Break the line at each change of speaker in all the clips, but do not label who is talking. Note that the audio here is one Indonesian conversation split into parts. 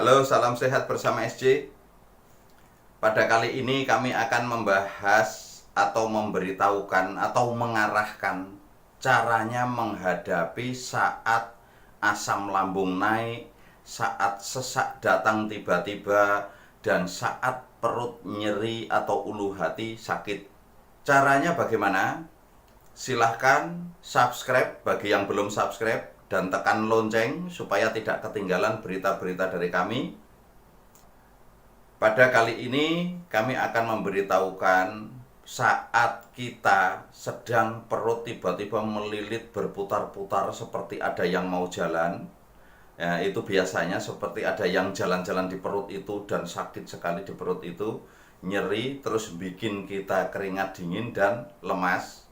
Halo, salam sehat bersama SC. Pada kali ini kami akan membahas atau memberitahukan atau mengarahkan caranya menghadapi saat asam lambung naik, saat sesak datang tiba-tiba, dan saat perut nyeri atau ulu hati sakit. Caranya bagaimana? Silahkan subscribe bagi yang belum subscribe dan tekan lonceng supaya tidak ketinggalan berita-berita dari kami. Pada kali ini kami akan memberitahukan saat kita sedang perut tiba-tiba melilit berputar-putar seperti ada yang mau jalan. Ya, itu biasanya seperti ada yang jalan-jalan di perut itu dan sakit sekali di perut itu, nyeri terus bikin kita keringat dingin dan lemas.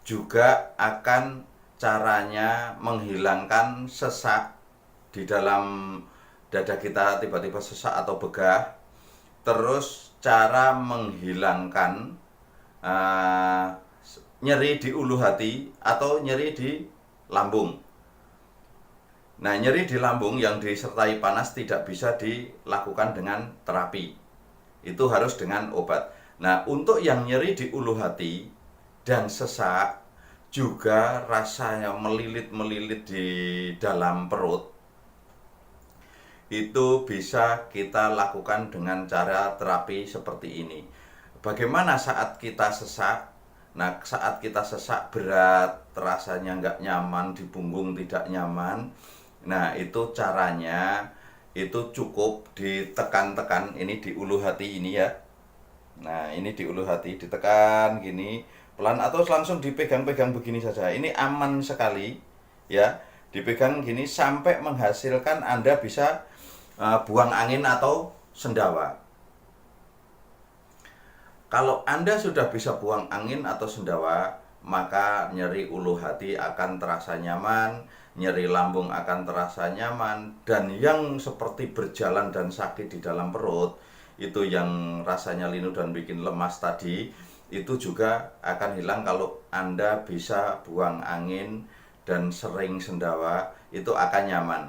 Juga akan caranya menghilangkan sesak di dalam dada kita, tiba-tiba sesak atau begah. Terus cara menghilangkan nyeri di ulu hati atau nyeri di lambung. Nah, nyeri di lambung yang disertai panas tidak bisa dilakukan dengan terapi. Itu harus dengan obat. Nah, untuk yang nyeri di ulu hati dan sesak, juga rasanya melilit-melilit di dalam perut, itu bisa kita lakukan dengan cara terapi seperti ini. Bagaimana saat kita sesak? Nah, saat kita sesak berat, rasanya nggak nyaman, di punggung tidak nyaman. Nah, itu caranya, itu cukup ditekan-tekan, ini di ulu hati ini ya. Nah, ini di ulu hati, ditekan gini, pelan atau langsung dipegang-pegang begini saja. Ini aman sekali ya. Dipegang gini sampai menghasilkan Anda bisa buang angin atau sendawa. Kalau Anda sudah bisa buang angin atau sendawa, maka nyeri ulu hati akan terasa nyaman, nyeri lambung akan terasa nyaman, dan yang seperti berjalan dan sakit di dalam perut, itu yang rasanya linu dan bikin lemas tadi, itu juga akan hilang kalau Anda bisa buang angin dan sering sendawa, itu akan nyaman.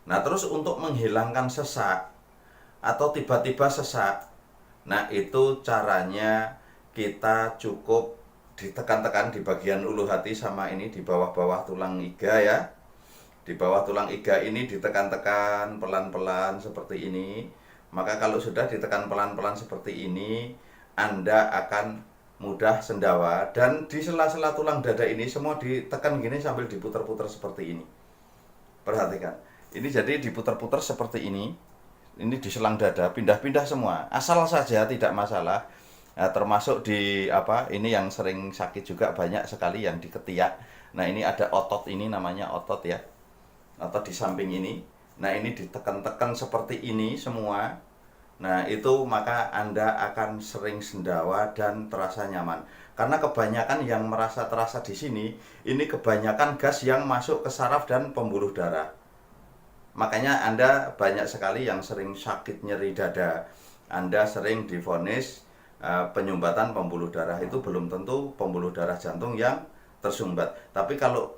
Nah, terus untuk menghilangkan sesak atau tiba-tiba sesak, nah itu caranya kita cukup ditekan-tekan di bagian ulu hati sama ini di bawah-bawah tulang iga ya. Di bawah tulang iga ini ditekan-tekan pelan-pelan seperti ini. Maka kalau sudah ditekan pelan-pelan seperti ini, Anda akan mudah sendawa. Dan di sela-sela tulang dada ini semua ditekan gini sambil diputar-putar seperti ini. Perhatikan, ini jadi diputar-putar seperti ini. Ini di selang dada, pindah-pindah semua. Asal saja tidak masalah. Nah, termasuk di ini yang sering sakit juga banyak sekali yang di ketiak. Nah, ini ada otot, ini namanya otot ya. Otot di samping ini. Nah, ini ditekan-tekan seperti ini semua. Nah, itu maka Anda akan sering sendawa dan terasa nyaman. Karena kebanyakan yang merasa terasa di sini, ini kebanyakan gas yang masuk ke saraf dan pembuluh darah. Makanya Anda banyak sekali yang sering sakit nyeri dada. Anda sering divonis penyumbatan pembuluh darah, itu belum tentu pembuluh darah jantung yang tersumbat. Tapi kalau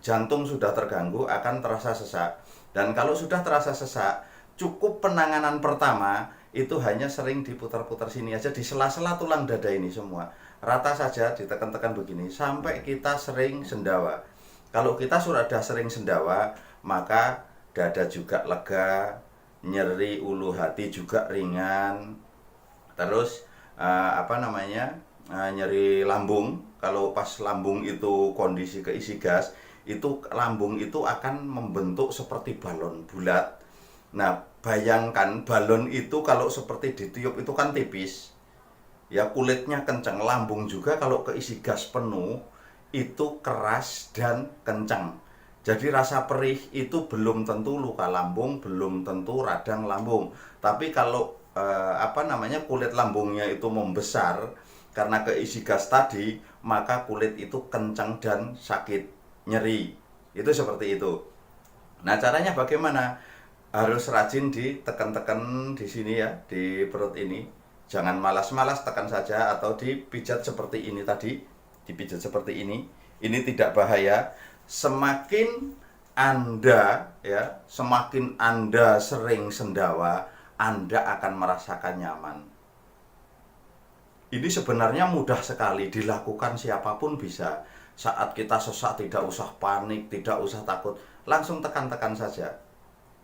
jantung sudah terganggu akan terasa sesak. Dan kalau sudah terasa sesak, cukup penanganan pertama itu hanya sering diputar-putar sini aja di sela-sela tulang dada ini semua. Rata saja ditekan-tekan begini sampai kita sering sendawa. Kalau kita sudah sering sendawa, maka dada juga lega, nyeri ulu hati juga ringan. Terus nyeri lambung, kalau pas lambung itu kondisi keisi gas, itu lambung itu akan membentuk seperti balon bulat. Nah, bayangkan balon itu kalau seperti ditiup itu kan tipis. Ya, kulitnya kencang, lambung juga kalau keisi gas penuh itu keras dan kencang. Jadi rasa perih itu belum tentu luka lambung, belum tentu radang lambung. Tapi kalau kulit lambungnya itu membesar karena keisi gas tadi, maka kulit itu kencang dan sakit, nyeri. Itu seperti itu. Nah, caranya bagaimana? Harus rajin ditekan-tekan di sini ya, di perut ini. Jangan malas-malas, tekan saja atau dipijat seperti ini tadi. Dipijat seperti ini. Ini tidak bahaya. Semakin Anda ya, semakin Anda sering sendawa, Anda akan merasakan nyaman. Ini sebenarnya mudah sekali dilakukan, siapapun bisa. Saat kita sesak tidak usah panik, tidak usah takut, langsung tekan-tekan saja.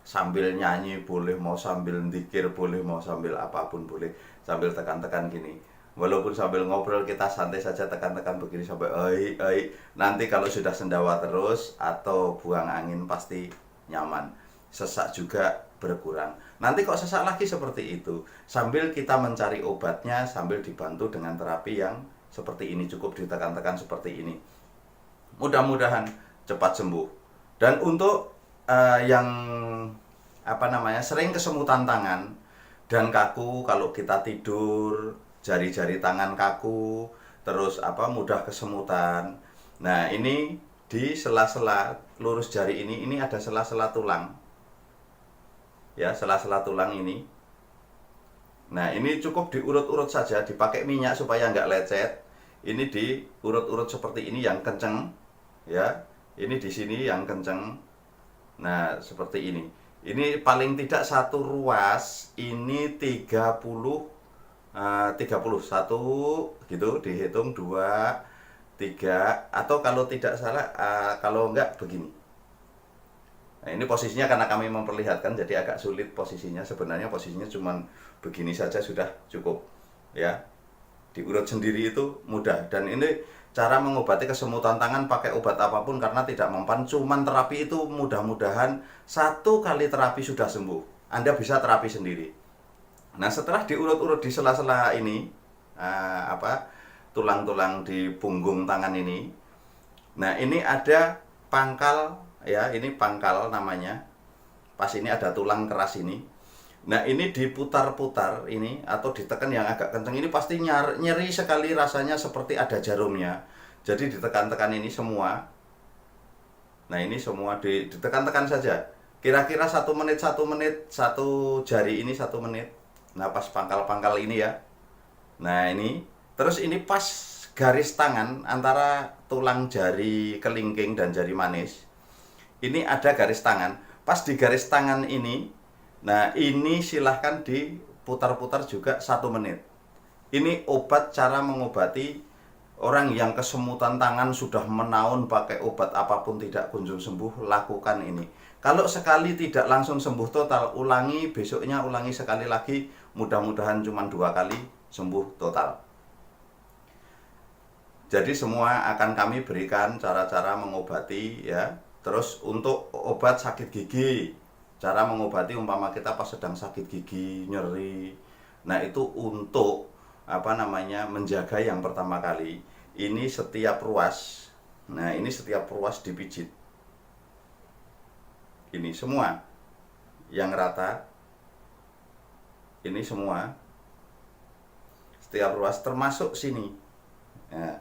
Sambil nyanyi boleh, mau sambil dzikir boleh, mau sambil apapun boleh, sambil tekan-tekan gini. Walaupun sambil ngobrol kita santai saja, tekan-tekan begini sampai ai. Nanti kalau sudah sendawa terus atau buang angin pasti nyaman. Sesak juga berkurang. Nanti kok sesak lagi seperti itu, sambil kita mencari obatnya, sambil dibantu dengan terapi yang seperti ini, cukup ditekan-tekan seperti ini. Mudah-mudahan cepat sembuh. Dan untuk yang sering kesemutan tangan dan kaku, kalau kita tidur jari-jari tangan kaku, terus mudah kesemutan. Nah, ini di sela-sela lurus jari ini ada sela-sela tulang. Ya, sela-sela tulang ini. Nah, ini cukup diurut-urut saja, dipakai minyak supaya nggak lecet. Ini diurut-urut seperti ini yang kenceng, ya. Ini di sini yang kenceng. Nah, seperti ini. Ini paling tidak satu ruas, ini 31 gitu, dihitung 2, 3, atau kalau tidak salah, kalau enggak begini. Nah, ini posisinya karena kami memperlihatkan jadi agak sulit posisinya. Sebenarnya posisinya cuma begini saja sudah cukup, ya. Diurut sendiri itu mudah. Dan ini cara mengobati kesemutan tangan pakai obat apapun karena tidak mempan. Cuman terapi itu mudah-mudahan 1 kali terapi sudah sembuh. Anda bisa terapi sendiri. Nah, setelah diurut-urut di sela-sela ini, tulang-tulang di punggung tangan ini. Nah, ini ada pangkal, ya, ini pangkal namanya. Pas ini ada tulang keras ini. Nah, ini diputar-putar ini atau ditekan yang agak kenceng ini pasti nyeri sekali, rasanya seperti ada jarumnya. Jadi ditekan-tekan ini semua. Nah, ini semua ditekan-tekan saja. Kira-kira 1 menit, 1 menit, satu jari ini 1 menit. Nah, pas pangkal-pangkal ini ya. Nah, ini terus ini pas garis tangan antara tulang jari kelingking dan jari manis. Ini ada garis tangan. Pas di garis tangan ini, nah ini silahkan diputar-putar juga 1 menit. Ini obat, cara mengobati orang yang kesemutan tangan sudah menaun pakai obat apapun tidak kunjung sembuh, lakukan ini. Kalau sekali tidak langsung sembuh total, ulangi, besoknya ulangi sekali lagi, mudah-mudahan cuma 2 kali sembuh total. Jadi semua akan kami berikan cara-cara mengobati, ya. Terus untuk obat sakit gigi, cara mengobati umpama kita pas sedang sakit gigi, nyeri. Nah, itu untuk menjaga yang pertama kali. Ini setiap ruas. Nah, ini setiap ruas dipijit. Ini semua yang rata. Ini semua setiap ruas termasuk sini. Nah,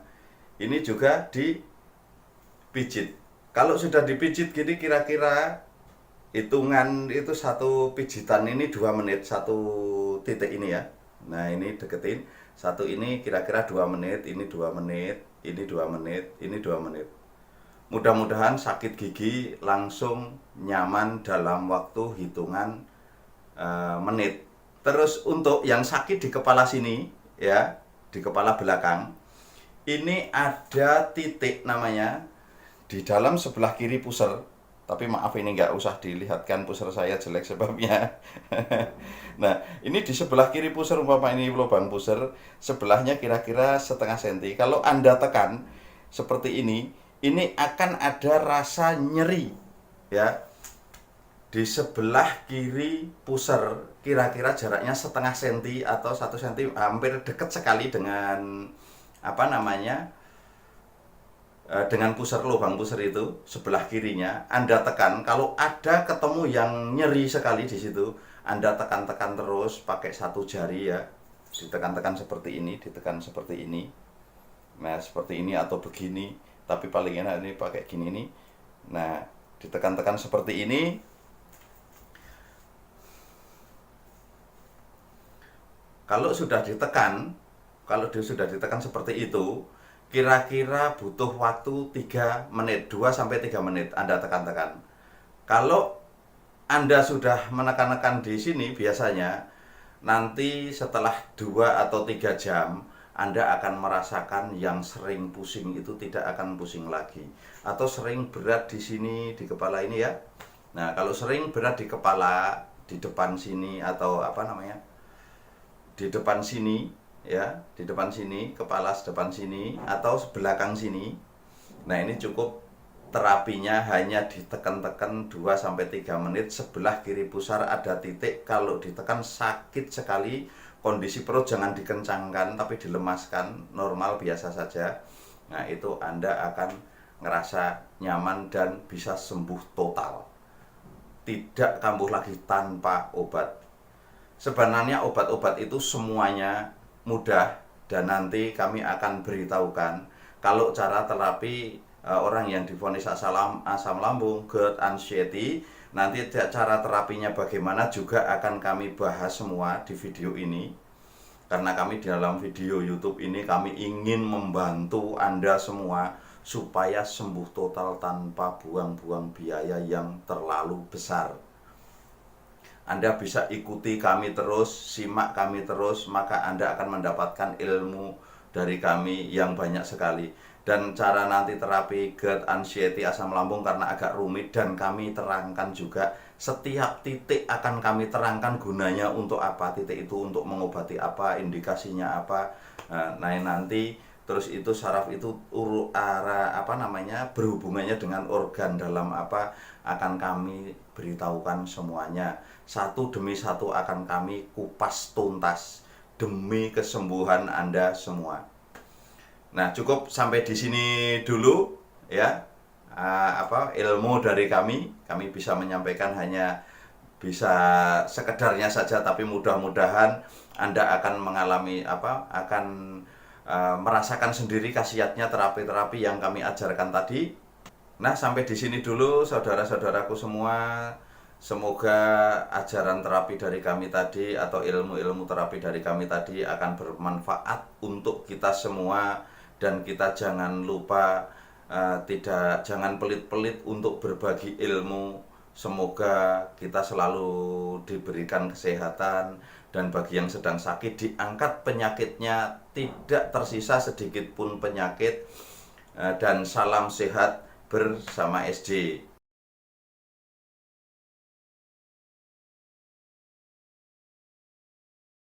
ini juga dipijit. Kalau sudah dipijit gini, kira-kira hitungan itu satu pijitan ini 2 menit, 1 titik ini ya. Nah, ini deketin. 1 ini kira-kira 2 menit, ini 2 menit, ini 2 menit, ini 2 menit. Mudah-mudahan sakit gigi langsung nyaman dalam waktu hitungan menit. Terus untuk yang sakit di kepala sini, ya, di kepala belakang, ini ada titik namanya di dalam sebelah kiri pusar. Tapi maaf, ini nggak usah dilihatkan, pusar saya jelek sebabnya. Nah, ini di sebelah kiri pusar, umpama ini lubang pusar, sebelahnya kira-kira setengah senti. Kalau Anda tekan seperti ini akan ada rasa nyeri, ya. Di sebelah kiri pusar, kira-kira jaraknya setengah senti atau 1 senti, hampir dekat sekali dengan dengan pusar, lubang pusar itu sebelah kirinya. Anda tekan, kalau ada ketemu yang nyeri sekali di situ, Anda tekan-tekan terus pakai 1 jari ya. Ditekan-tekan seperti ini, ditekan seperti ini. Nah, seperti ini atau begini, tapi paling enak ini pakai gini nih. Nah, ditekan-tekan seperti ini. Kalau sudah ditekan seperti itu, kira-kira butuh waktu 3 menit, 2 sampai 3 menit Anda tekan-tekan. Kalau Anda sudah menekan-nekan di sini, biasanya nanti setelah 2 atau 3 jam Anda akan merasakan yang sering pusing itu tidak akan pusing lagi, atau sering berat di sini di kepala ini ya. Nah, kalau sering berat di kepala, di depan sini, atau apa namanya, di depan sini ya, di depan sini, kepala depan sini atau belakang sini. Nah, ini cukup terapinya hanya ditekan-tekan 2-3 menit. Sebelah kiri pusar ada titik, kalau ditekan sakit sekali. Kondisi perut jangan dikencangkan tapi dilemaskan, normal biasa saja. Nah, itu Anda akan ngerasa nyaman dan bisa sembuh total. Tidak kambuh lagi tanpa obat. Sebenarnya obat-obat itu semuanya mudah, dan nanti kami akan beritahukan kalau cara terapi orang yang divonis asam lambung, GERD, anxiety, nanti cara terapinya bagaimana juga akan kami bahas semua di video ini. Karena kami di dalam video YouTube ini kami ingin membantu Anda semua supaya sembuh total tanpa buang-buang biaya yang terlalu besar. Anda bisa ikuti kami terus, simak kami terus, maka Anda akan mendapatkan ilmu dari kami yang banyak sekali. Dan cara nanti terapi GERD, anxiety, asam lambung karena agak rumit, dan kami terangkan juga setiap titik akan kami terangkan gunanya untuk apa, titik itu untuk mengobati apa, indikasinya apa. Nah, nanti terus itu saraf itu berhubungannya dengan organ dalam apa, akan kami beritahukan semuanya. Satu demi satu akan kami kupas tuntas demi kesembuhan Anda semua. Nah, cukup sampai di sini dulu ya. Ilmu dari kami bisa menyampaikan hanya bisa sekedarnya saja, tapi mudah-mudahan Anda akan mengalami merasakan sendiri khasiatnya terapi-terapi yang kami ajarkan tadi. Nah, sampai di sini dulu saudara-saudaraku semua. Semoga ajaran terapi dari kami tadi atau ilmu-ilmu terapi dari kami tadi akan bermanfaat untuk kita semua, dan kita jangan lupa jangan pelit-pelit untuk berbagi ilmu. Semoga kita selalu diberikan kesehatan, dan bagi yang sedang sakit diangkat penyakitnya, tidak tersisa sedikit pun penyakit. Dan salam sehat bersama SJ.